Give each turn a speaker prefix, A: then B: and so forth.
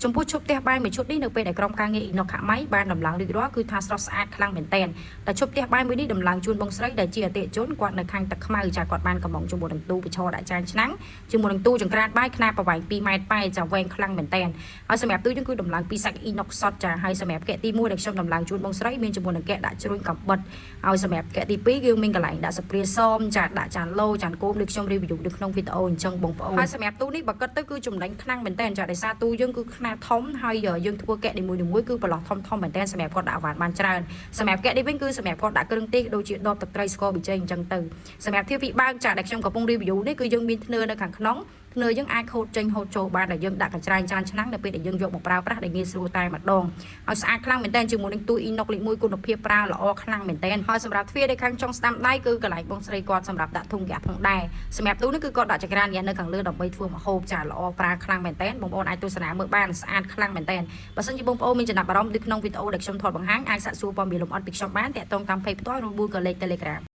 A: ចំពោះឈប់ផ្ទះបាយមួយឈុតនេះនៅពេលដែលក្រុមការងារអ៊ីណុកខាម៉ៃបានដំឡើងរួចរាល់គឺថាស្រស់ស្អាតខ្លាំងមែនទែនតែឈប់ផ្ទះបាយមួយនេះដំឡើងជូនបងស្រីដែលជាអតិថិជនគាត់នៅខាងទឹកខ្មៅចាគាត់បានកំងជាមួយនឹងទូបិឈរដាក់ចានឆ្នាំងជាមួយនឹងទូចង្ក្រានបាយខ្នាតប្រវែង2ម៉ែត្រប៉ែចាវែងខ្លាំងមែនទែនហើយសម្រាប់ទូយើងគឺដំឡើងពីសាច់អ៊ីណុកសុតចាហើយសម្រាប់កែទី1ដែលខ្ញុំដំឡើងជូនបងស្រីមានជាមួយនឹងកែដាក់ជ្រួញកំបិតហើយសម្រាប់កែទី2យើងមានកន្លែងដាក់ស្ព្រាសមចាដាក់ចានឡូចានគោមដូចខ្ញុំរីវីយូនៅក្នុងវីដេអូអញ្ចឹងបងប្អូនហើយសម្រាប់ទូនេះបើគិតទៅគឺចំណេញខ្លាំងមែនទែនចាដោយសារទូយើងគឺខ្នាតធំហើយយើងធ្វើកែនីមួយៗគឺប្រឡោះធំមែនទែនសម្រាប់គាត់ដាក់អវ៉ាន់បានច្រើនសម្រាប់កែនេះវិញគឺសម្រាប់គាត់ដាក់គ្រឿងទេសដូចជាដបទឹកត្រីស្ករប៊ីចេងអញ្ចឹងទៅសម្រាប់ធៀបពីបើកចាដែលខ្ញុំកំពុងរីវីយូនេះគឺយើងមានធ្នើរនៅខាងក្នុងធ្នើរយើងអាចហូតចេញហូតចូលបានដែលយើងដាក់កញ្ច្រែងចានឆ្នាំងនៅពេលដែលយើងយកមកប្រើប្រាស់ដែលងាយស្រួលតែម្ដងហើយស្អាតខ្លាំងមែនទែនជាមួយនឹងទូអ៊ីណុកលេខ1គុណភាពប្រើល្អខ្លាំងមែនទែនហើយសម្រាប់ទ្វារដែលខាងចុងស្ដាំដៃគឺកន្លែងបងស្រីគាត់សម្រាប់ដាក់ធុងកាក់ផងដែរសម្រាប់ទូនេះគឺគាត់ដាក់ចង្ក្រានយ៉ាងនៅខាងលើដើម្បីធ្វើម្ហូបចាល្អប្រើខ្លាំងមែនទែនបងប្អូនអាចទស្សនាមើលបានស្អាតខ្លាំងមែនទែនបើសិនជាបងប្អូនមានចំណាប់អារម្មណ៍ដូចក្នុងវីដេអូដែលខ្ញុំថតបង្ហាញអាចសាកសួរព័ត៌មានលម្អិតពីខ្ញុំបានតាក់ទងតាម Page ផ្ទាល់ឬមួយក៏លេខ Telegram